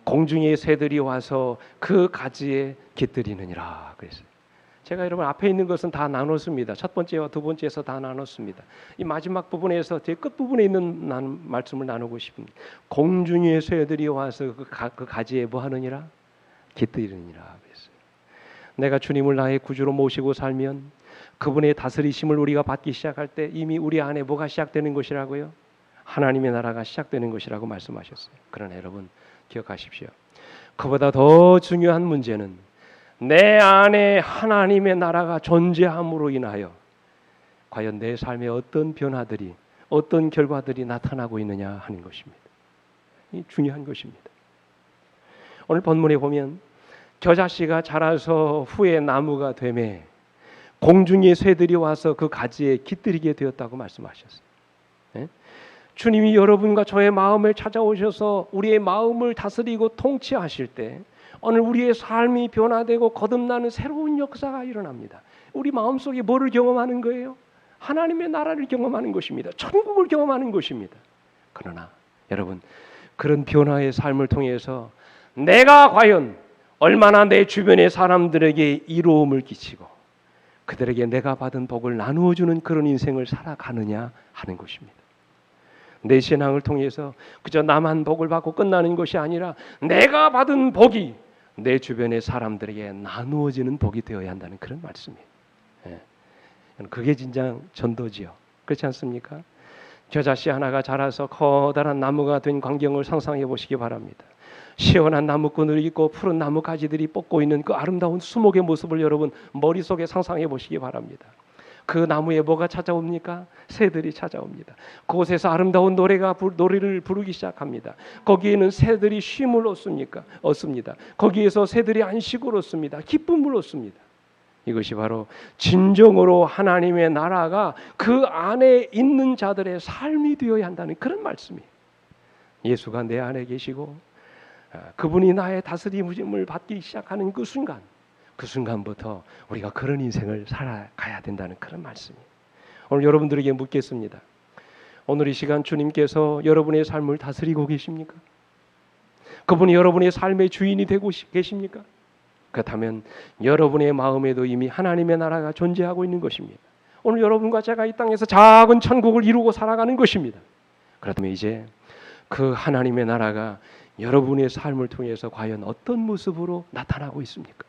Speaker 1: 공중의 새들이 와서 그 가지에 깃들이느니라 그랬어요. 제가 여러분 앞에 있는 것은 다 나눴습니다. 첫 번째와 두 번째에서 다 나눴습니다. 이 마지막 부분에서 제 끝 부분에 있는 말씀을 나누고 싶습니다. 공중의 새들이 와서 그 가지에 뭐 하느니라? 깃들이느니라 그랬어요. 내가 주님을 나의 구주로 모시고 살면 그분의 다스리심을 우리가 받기 시작할 때 이미 우리 안에 뭐가 시작되는 것이라고요? 하나님의 나라가 시작되는 것이라고 말씀하셨어요. 그러나 여러분 기억하십시오. 그보다 더 중요한 문제는 내 안에 하나님의 나라가 존재함으로 인하여 과연 내 삶에 어떤 변화들이 어떤 결과들이 나타나고 있느냐 하는 것입니다. 이 중요한 것입니다. 오늘 본문에 보면 겨자씨가 자라서 후에 나무가 되매 공중의 새들이 와서 그 가지에 깃들이게 되었다고 말씀하셨어요. 네? 주님이 여러분과 저의 마음에 찾아오셔서 우리의 마음을 다스리고 통치하실 때 오늘 우리의 삶이 변화되고 거듭나는 새로운 역사가 일어납니다. 우리 마음속에 뭐를 경험하는 거예요? 하나님의 나라를 경험하는 것입니다. 천국을 경험하는 것입니다. 그러나 여러분 그런 변화의 삶을 통해서 내가 과연 얼마나 내 주변의 사람들에게 이로움을 끼치고 그들에게 내가 받은 복을 나누어주는 그런 인생을 살아가느냐 하는 것입니다. 내 신앙을 통해서 그저 나만 복을 받고 끝나는 것이 아니라 내가 받은 복이 내 주변의 사람들에게 나누어지는 복이 되어야 한다는 그런 말씀이에요. 예. 그게 진짜 전도지요. 그렇지 않습니까? 겨자씨 하나가 자라서 커다란 나무가 된 광경을 상상해 보시기 바랍니다. 시원한 나무꾼을 입고 푸른 나무 가지들이 뻗고 있는 그 아름다운 수목의 모습을 여러분 머릿속에 상상해 보시기 바랍니다. 그 나무에 뭐가 찾아옵니까? 새들이 찾아옵니다. 그곳에서 아름다운 노래를 부르기 시작합니다. 거기에는 새들이 쉼을 얻습니다. 거기에서 새들이 안식을 얻습니다. 기쁨을 얻습니다. 이것이 바로 진정으로 하나님의 나라가 그 안에 있는 자들의 삶이 되어야 한다는 그런 말씀이에요. 예수가 내 안에 계시고 그분이 나의 다스림을 받기 시작하는 그 순간부터 우리가 그런 인생을 살아가야 된다는 그런 말씀이에요. 오늘 여러분들에게 묻겠습니다. 오늘 이 시간 주님께서 여러분의 삶을 다스리고 계십니까? 그분이 여러분의 삶의 주인이 되고 계십니까? 그렇다면 여러분의 마음에도 이미 하나님의 나라가 존재하고 있는 것입니다. 오늘 여러분과 제가 이 땅에서 작은 천국을 이루고 살아가는 것입니다. 그렇다면 이제 그 하나님의 나라가 여러분의 삶을 통해서 과연 어떤 모습으로 나타나고 있습니까?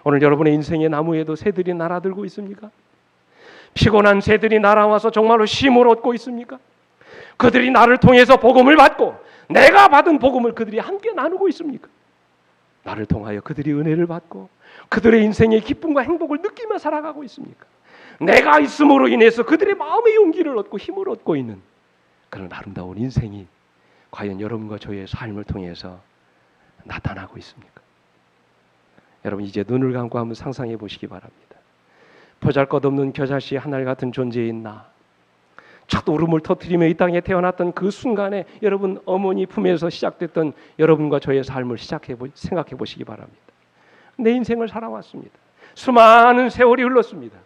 Speaker 1: 오늘 여러분의 인생의 나무에도 새들이 날아들고 있습니까? 피곤한 새들이 날아와서 정말로 쉼을 얻고 있습니까? 그들이 나를 통해서 복음을 받고 내가 받은 복음을 그들이 함께 나누고 있습니까? 나를 통하여 그들이 은혜를 받고 그들의 인생의 기쁨과 행복을 느끼며 살아가고 있습니까? 내가 있음으로 인해서 그들의 마음의 용기를 얻고 힘을 얻고 있는 그런 아름다운 인생이 과연 여러분과 저의 삶을 통해서 나타나고 있습니까? 여러분 이제 눈을 감고 한번 상상해 보시기 바랍니다. 보잘것없는 겨자씨 하늘 같은 존재인 나, 첫 울음을 터뜨리며 이 땅에 태어났던 그 순간에 여러분 어머니 품에서 시작됐던 여러분과 저의 삶을 생각해 보시기 바랍니다. 내 인생을 살아왔습니다. 수많은 세월이 흘렀습니다.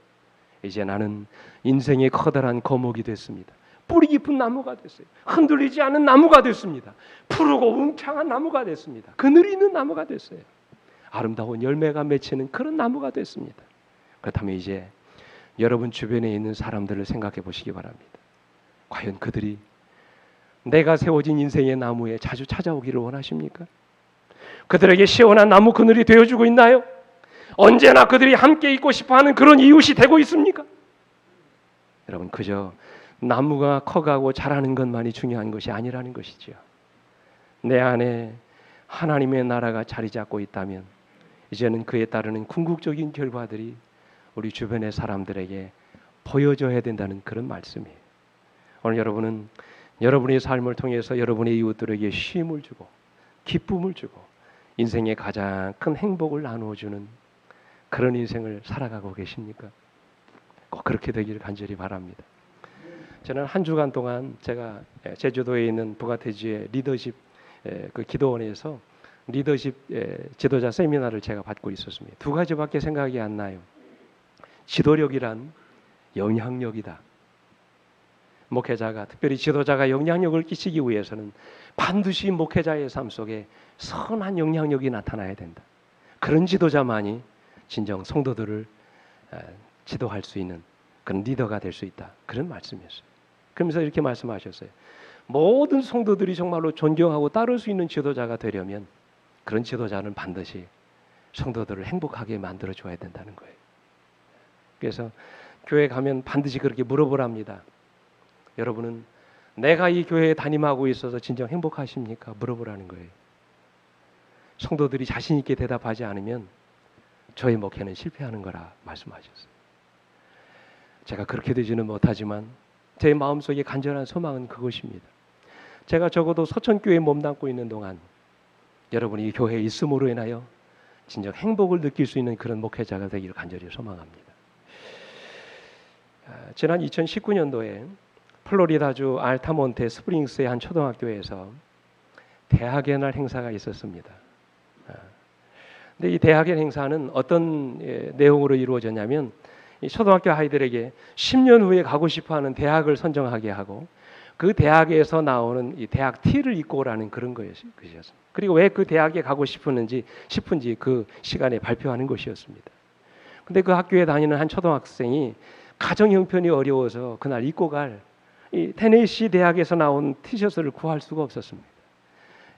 Speaker 1: 이제 나는 인생의 커다란 거목이 됐습니다. 뿌리 깊은 나무가 됐어요. 흔들리지 않는 나무가 됐습니다. 푸르고 웅창한 나무가 됐습니다. 그늘 있는 나무가 됐어요. 아름다운 열매가 맺히는 그런 나무가 됐습니다. 그렇다면 이제 여러분 주변에 있는 사람들을 생각해 보시기 바랍니다. 과연 그들이 내가 세워진 인생의 나무에 자주 찾아오기를 원하십니까? 그들에게 시원한 나무 그늘이 되어주고 있나요? 언제나 그들이 함께 있고 싶어하는 그런 이웃이 되고 있습니까? 여러분 그저 나무가 커가고 자라는 것만이 중요한 것이 아니라는 것이죠. 내 안에 하나님의 나라가 자리 잡고 있다면 이제는 그에 따르는 궁극적인 결과들이 우리 주변의 사람들에게 보여져야 된다는 그런 말씀이에요. 오늘 여러분은 여러분의 삶을 통해서 여러분의 이웃들에게 쉼을 주고 기쁨을 주고 인생의 가장 큰 행복을 나누어주는 그런 인생을 살아가고 계십니까? 꼭 그렇게 되기를 간절히 바랍니다. 저는 한 주간 동안 제가 제주도에 있는 부가테지의 리더십 그 기도원에서 리더십 지도자 세미나를 제가 받고 있었습니다. 두 가지밖에 생각이 안 나요. 지도력이란 영향력이다. 목회자가, 특별히 지도자가 영향력을 끼치기 위해서는 반드시 목회자의 삶 속에 선한 영향력이 나타나야 된다. 그런 지도자만이 진정 성도들을 지도할 수 있는 그런 리더가 될 수 있다. 그런 말씀이었어요. 그러면서 이렇게 말씀하셨어요. 모든 성도들이 정말로 존경하고 따를 수 있는 지도자가 되려면 그런 지도자는 반드시 성도들을 행복하게 만들어줘야 된다는 거예요. 그래서 교회 가면 반드시 그렇게 물어보랍니다. 여러분은 내가 이 교회에 담임하고 있어서 진정 행복하십니까? 물어보라는 거예요. 성도들이 자신 있게 대답하지 않으면 저의 목회는 실패하는 거라 말씀하셨어요. 제가 그렇게 되지는 못하지만 제 마음속에 간절한 소망은 그것입니다. 제가 적어도 서천교회에 몸담고 있는 동안 여러분이 이 교회에 있음으로 인하여 진정 행복을 느낄 수 있는 그런 목회자가 되기를 간절히 소망합니다. 지난 2019년도에 플로리다주 알타몬테 스프링스의 한 초등학교에서 대학의 날 행사가 있었습니다. 근데 이 대학의 행사는 어떤 내용으로 이루어졌냐면 이 초등학교 아이들에게 10년 후에 가고 싶어하는 대학을 선정하게 하고 그 대학에서 나오는 이 대학 티를 입고 오라는 그런 것이었습니다. 그리고 왜 그 대학에 가고 싶은지 그 시간에 발표하는 것이었습니다. 근데 그 학교에 다니는 한 초등학생이 가정 형편이 어려워서 그날 입고 갈 이 테네시 대학에서 나온 티셔츠를 구할 수가 없었습니다.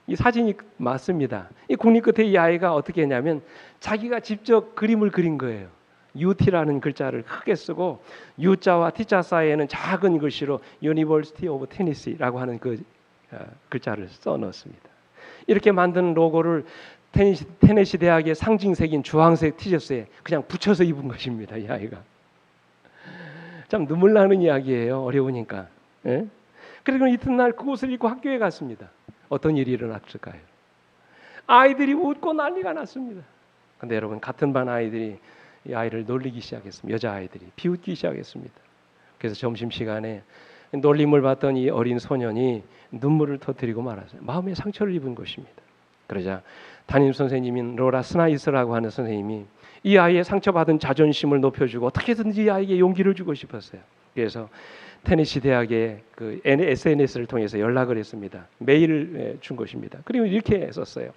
Speaker 1: 이 사진이 맞습니다. 이 국립 끝에 이 아이가 어떻게 했냐면 자기가 직접 그림을 그린 거예요. UT라는 글자를 크게 쓰고 U자와 T자 사이에는 작은 글씨로 University of Tennessee라고 하는 그 글자를 써 넣었습니다. 이렇게 만든 로고를 테네시 대학의 상징색인 주황색 티셔츠에 그냥 붙여서 입은 것입니다. 이 아이가. 참 눈물 나는 이야기예요. 어려우니까. 예? 그리고 이튿날 그옷을 입고 학교에 갔습니다. 어떤 일이 일어났을까요? 아이들이 웃고 난리가 났습니다. 근데 여러분 같은 반 아이들이 이 아이를 놀리기 시작했습니다. 여자아이들이 비웃기 시작했습니다. 그래서 점심시간에 놀림을 받던 이 어린 소년이 눈물을 터뜨리고 말았어요. 마음에 상처를 입은 것입니다. 그러자 담임선생님인 로라 스나이스라고 하는 선생님이 이 아이의 상처받은 자존심을 높여주고 어떻게든지 이 아이에게 용기를 주고 싶었어요. 그래서 테네시 대학의 그 SNS를 통해서 연락을 했습니다. 메일을 준 것입니다. 그리고 이렇게 썼어요.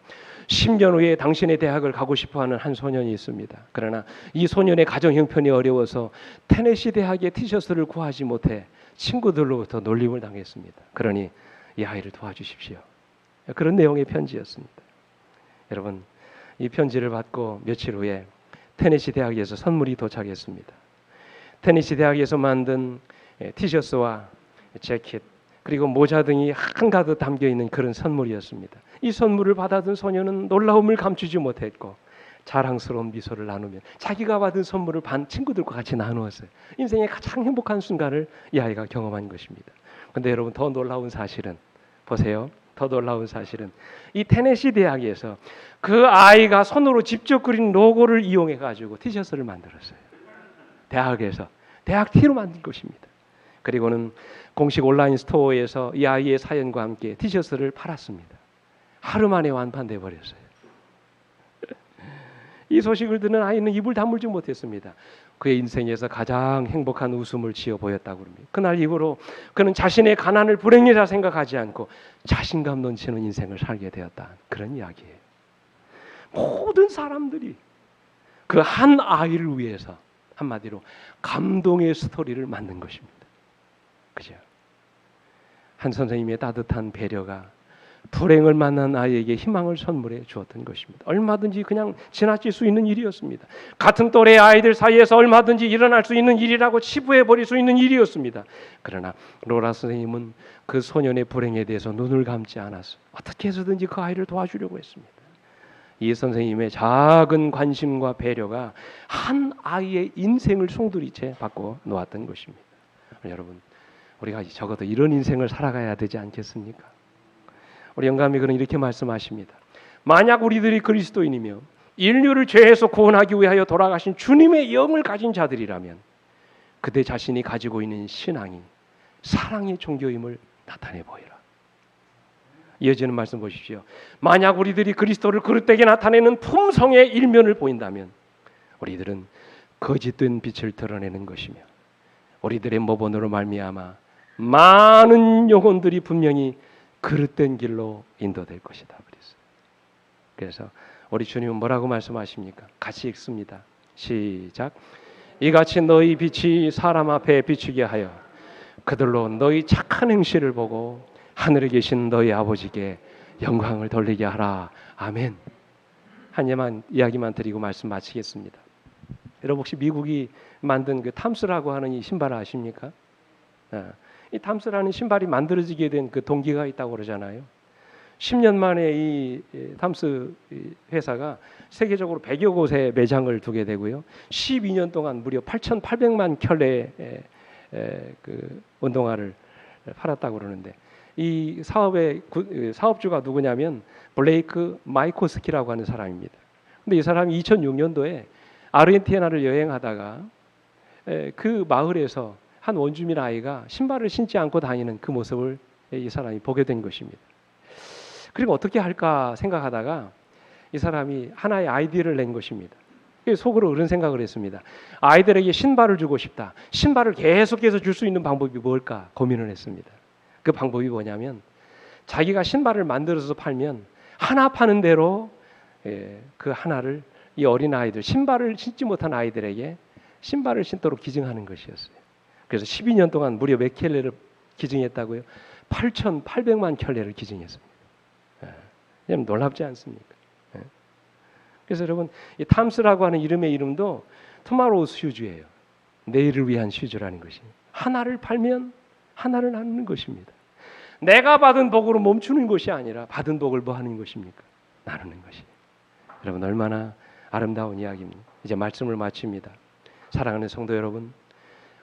Speaker 1: 10년 후에 당신의 대학을 가고 싶어하는 한 소년이 있습니다. 그러나 이 소년의 가정 형편이 어려워서 테네시 대학의 티셔츠를 구하지 못해 친구들로부터 놀림을 당했습니다. 그러니 이 아이를 도와주십시오. 그런 내용의 편지였습니다. 여러분, 이 편지를 받고 며칠 후에 테네시 대학에서 선물이 도착했습니다. 테네시 대학에서 만든 티셔츠와 재킷 그리고 모자 등이 한가득 담겨있는 그런 선물이었습니다. 이 선물을 받아든 소녀는 놀라움을 감추지 못했고 자랑스러운 미소를 나누며 자기가 받은 선물을 반 친구들과 같이 나누었어요. 인생의 가장 행복한 순간을 이 아이가 경험한 것입니다. 그런데 여러분 더 놀라운 사실은 보세요. 더 놀라운 사실은 이 테네시 대학에서 그 아이가 손으로 직접 그린 로고를 이용해 가지고 티셔츠를 만들었어요. 대학에서 대학 티로 만든 것입니다. 그리고는 공식 온라인 스토어에서 이 아이의 사연과 함께 티셔츠를 팔았습니다. 하루 만에 완판돼 버렸어요. 이 소식을 듣는 아이는 입을 다물지 못했습니다. 그의 인생에서 가장 행복한 웃음을 지어 보였다고 합니다. 그날 이후로 그는 자신의 가난을 불행이라 생각하지 않고 자신감 넘치는 인생을 살게 되었다. 그런 이야기예요. 모든 사람들이 그 한 아이를 위해서 한마디로 감동의 스토리를 만든 것입니다. 그죠? 한 선생님의 따뜻한 배려가 불행을 만난 아이에게 희망을 선물해 주었던 것입니다. 얼마든지 그냥 지나칠 수 있는 일이었습니다. 같은 또래의 아이들 사이에서 얼마든지 일어날 수 있는 일이라고 치부해 버릴 수 있는 일이었습니다. 그러나 로라 선생님은 그 소년의 불행에 대해서 눈을 감지 않았어. 어떻게 해서든지 그 아이를 도와주려고 했습니다. 이 선생님의 작은 관심과 배려가 한 아이의 인생을 송두리째 바꿔 놓았던 것입니다. 여러분, 우리가 적어도 이런 인생을 살아가야 되지 않겠습니까? 우리 영감이 그는 이렇게 말씀하십니다. 만약 우리들이 그리스도인이며 인류를 죄에서 구원하기 위하여 돌아가신 주님의 영을 가진 자들이라면 그대 자신이 가지고 있는 신앙이 사랑의 종교임을 나타내 보이라. 이어지는 말씀 보십시오. 만약 우리들이 그리스도를 그릇되게 나타내는 품성의 일면을 보인다면 우리들은 거짓된 빛을 드러내는 것이며 우리들의 모본으로 말미암아 많은 영혼들이 분명히 그릇된 길로 인도될 것이다. 그래서 우리 주님은 뭐라고 말씀하십니까? 같이 읽습니다. 시작. 이같이 너희 빛이 사람 앞에 비추게 하여 그들로 너희 착한 행실을 보고 하늘에 계신 너희 아버지께 영광을 돌리게 하라. 아멘. 한 이야기만 드리고 말씀 마치겠습니다. 여러분 혹시 미국이 만든 그 탐스라고 하는 이 신발 아십니까? 이 탐스라는 신발이 만들어지게 된 그 동기가 있다고 그러잖아요. 10년 만에 이 탐스 회사가 세계적으로 100여 곳에 매장을 두게 되고요. 12년 동안 무려 8,800만 켤레의 그 운동화를 팔았다고 그러는데 이 사업의 사업주가 누구냐면 블레이크 마이코스키라고 하는 사람입니다. 근데 이 사람이 2006년도에 아르헨티나를 여행하다가 그 마을에서 한 원주민 아이가 신발을 신지 않고 다니는 그 모습을 이 사람이 보게 된 것입니다. 그리고 어떻게 할까 생각하다가 이 사람이 하나의 아이디어를 낸 것입니다. 속으로 그런 생각을 했습니다. 아이들에게 신발을 주고 싶다. 신발을 계속해서 줄 수 있는 방법이 뭘까 고민을 했습니다. 그 방법이 뭐냐면 자기가 신발을 만들어서 팔면 하나 파는 대로 그 하나를 이 어린 아이들, 신발을 신지 못한 아이들에게 신발을 신도록 기증하는 것이었어요. 그래서 12년 동안 무려 몇 켤레를 기증했다고요? 8,800만 켤레를 기증했습니다. 놀랍지 않습니까? 그래서 여러분 이 탐스라고 하는 이름의 이름도 투마로우스 슈즈예요. 내일을 위한 슈즈라는 것이 하나를 팔면 하나를 나누는 것입니다. 내가 받은 복으로 멈추는 것이 아니라 받은 복을 뭐 하는 것입니까? 나누는 것이. 여러분 얼마나 아름다운 이야기입니다. 이제 말씀을 마칩니다. 사랑하는 성도 여러분,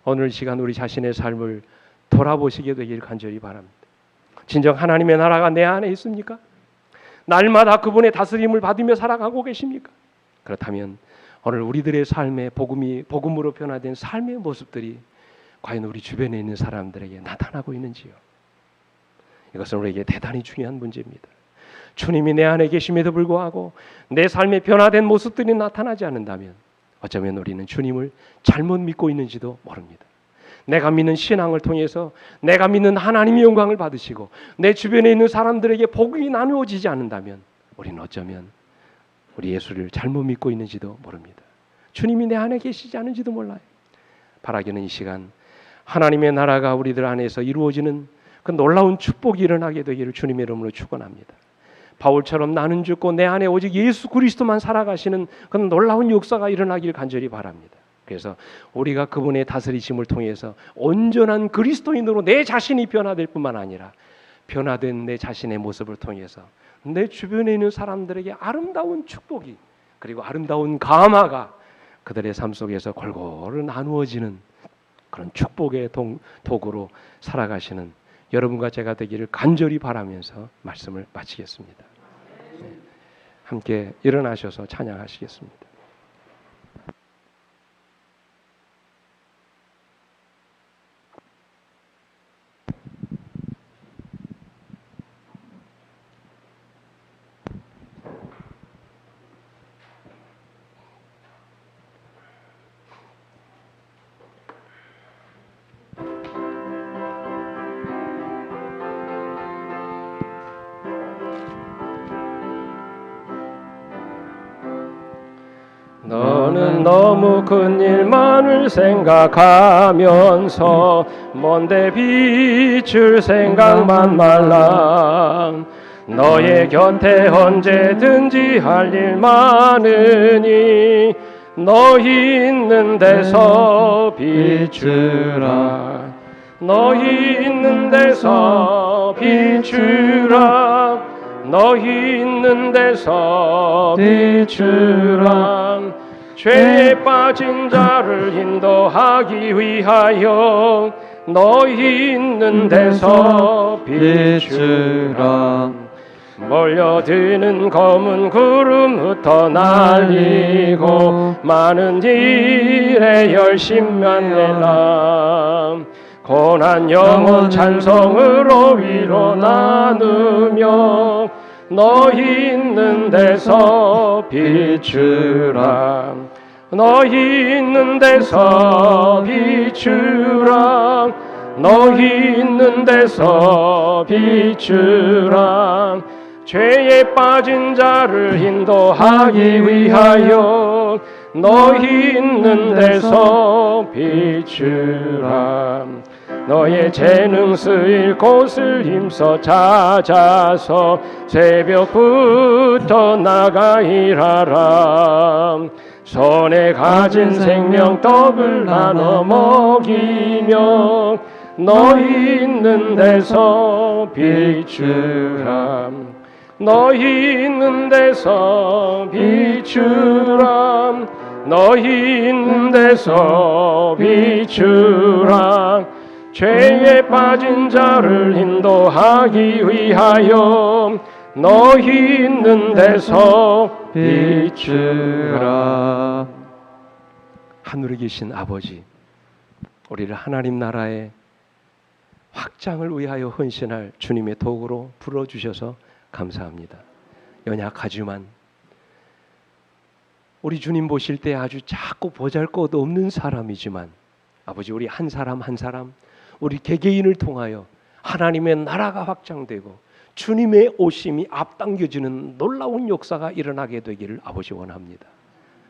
Speaker 1: 오늘 시간 우리 자신의 삶을 돌아보시게 되길 간절히 바랍니다. 진정 하나님의 나라가 내 안에 있습니까? 날마다 그분의 다스림을 받으며 살아가고 계십니까? 그렇다면 오늘 우리들의 삶에 복음으로 변화된 삶의 모습들이 과연 우리 주변에 있는 사람들에게 나타나고 있는지요? 이것은 우리에게 대단히 중요한 문제입니다. 주님이 내 안에 계심에도 불구하고 내 삶에 변화된 모습들이 나타나지 않는다면 어쩌면 우리는 주님을 잘못 믿고 있는지도 모릅니다. 내가 믿는 신앙을 통해서 내가 믿는 하나님의 영광을 받으시고 내 주변에 있는 사람들에게 복이 나누어지지 않는다면 우리는 어쩌면 우리 예수를 잘못 믿고 있는지도 모릅니다. 주님이 내 안에 계시지 않은지도 몰라요. 바라기는 이 시간 하나님의 나라가 우리들 안에서 이루어지는 그 놀라운 축복이 일어나게 되기를 주님의 이름으로 축원합니다. 바울처럼 나는 죽고 내 안에 오직 예수 그리스도만 살아가시는 그 놀라운 역사가 일어나길 간절히 바랍니다. 그래서 우리가 그분의 다스리심을 통해서 온전한 그리스도인으로 내 자신이 변화될 뿐만 아니라 변화된 내 자신의 모습을 통해서 내 주변에 있는 사람들에게 아름다운 축복이 그리고 아름다운 감화가 그들의 삶 속에서 골고루 나누어지는 그런 축복의 도구로 살아가시는 여러분과 제가 되기를 간절히 바라면서 말씀을 마치겠습니다. 함께 일어나셔서 찬양하시겠습니다. 너는 너무 큰 일만을 생각하면서 먼데 비출 생각만 말라. 너의 곁에 언제든지 할 일 많으니 너희 있는 데서 비추라. 너희 있는 데서 비추라. 너희 있는 데서 비추라. 죄에 빠진 자를 인도하기 위하여 너희 있는 데서 비추라. 몰려드는 검은 구름 흩어날리고 많은 일에 열심만 내라. 고난 영혼 찬송으로 위로 나누며 너희 있는 데서 비추라. 너희 있는 데서 비추라. 너희 있는 데서 비추라. 죄에 빠진 자를 인도하기 위하여 너희 있는 데서 비추라. 너의 재능 쓰일 곳을 힘써 찾아서 새벽부터 나가 일하라. 손에 가진 생명 떡을 나눠 먹이며 너희 있는 데서 비추라. 너희 있는 데서 비추라. 너희 있는 데서 비추라. 죄에 빠진 자를 인도하기 위하여 너희 있는 데서 비추라. 하늘에 계신 아버지, 우리를 하나님 나라의 확장을 위하여 헌신할 주님의 도구로 불러주셔서 감사합니다. 연약하지만 우리 주님 보실 때 아주 작고 보잘것없는 사람이지만 아버지, 우리 한 사람 한 사람, 우리 개개인을 통하여 하나님의 나라가 확장되고 주님의 오심이 앞당겨지는 놀라운 역사가 일어나게 되기를 아버지 원합니다.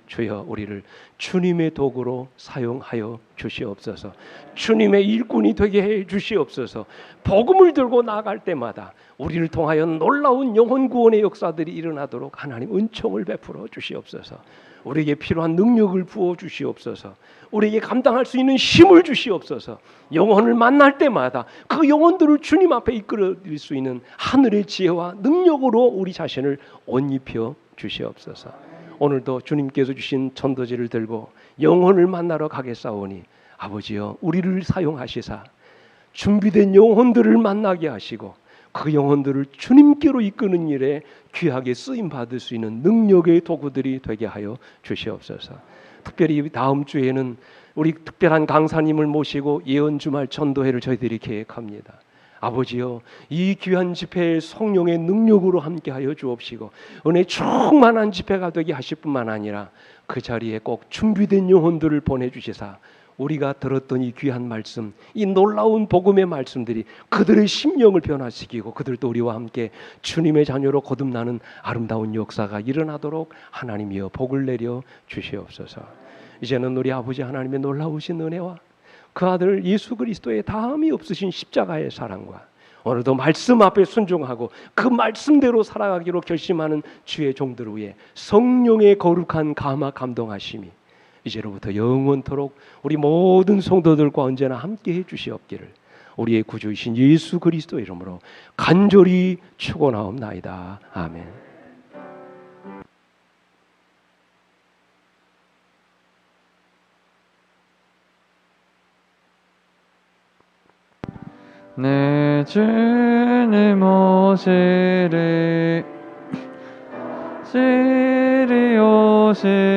Speaker 1: 주여, 우리를 주님의 도구로 사용하여 주시옵소서. 주님의 일꾼이 되게 해 주시옵소서. 복음을 들고 나아갈 때마다 우리를 통하여 놀라운 영혼 구원의 역사들이 일어나도록 하나님 은총을 베풀어 주시옵소서. 우리에게 필요한 능력을 부어 주시옵소서. 우리에게 감당할 수 있는 힘을 주시옵소서. 영혼을 만날 때마다 그 영혼들을 주님 앞에 이끌어드릴 수 있는 하늘의 지혜와 능력으로 우리 자신을 옷 입혀 주시옵소서. 오늘도 주님께서 주신 전도지를 들고 영혼을 만나러 가겠사오니 아버지여, 우리를 사용하시사 준비된 영혼들을 만나게 하시고 그 영혼들을 주님께로 이끄는 일에 귀하게 쓰임 받을 수 있는 능력의 도구들이 되게 하여 주시옵소서. 특별히 다음 주에는 우리 특별한 강사님을 모시고 예언 주말 전도회를 저희들이 계획합니다. 아버지여, 이 귀한 집회에 성령의 능력으로 함께하여 주옵시고 은혜 충만한 집회가 되게 하실 뿐만 아니라 그 자리에 꼭 준비된 영혼들을 보내주시사 우리가 들었던 이 귀한 말씀, 이 놀라운 복음의 말씀들이 그들의 심령을 변화시키고 그들도 우리와 함께 주님의 자녀로 거듭나는 아름다운 역사가 일어나도록 하나님이여 복을 내려 주시옵소서. 이제는 우리 아버지 하나님의 놀라우신 은혜와 그 아들 예수 그리스도의 다함이 없으신 십자가의 사랑과 오늘도 말씀 앞에 순종하고 그 말씀대로 살아가기로 결심하는 주의 종들 위에 성령의 거룩한 감화 감동하심이 이제로부터 영원토록 우리 모든 성도들과 언제나 함께해 주시옵기를 우리의 구주이신 예수 그리스도 이름으로 간절히 축원하옵나이다. 아멘.
Speaker 2: 내 주님 오시리 오시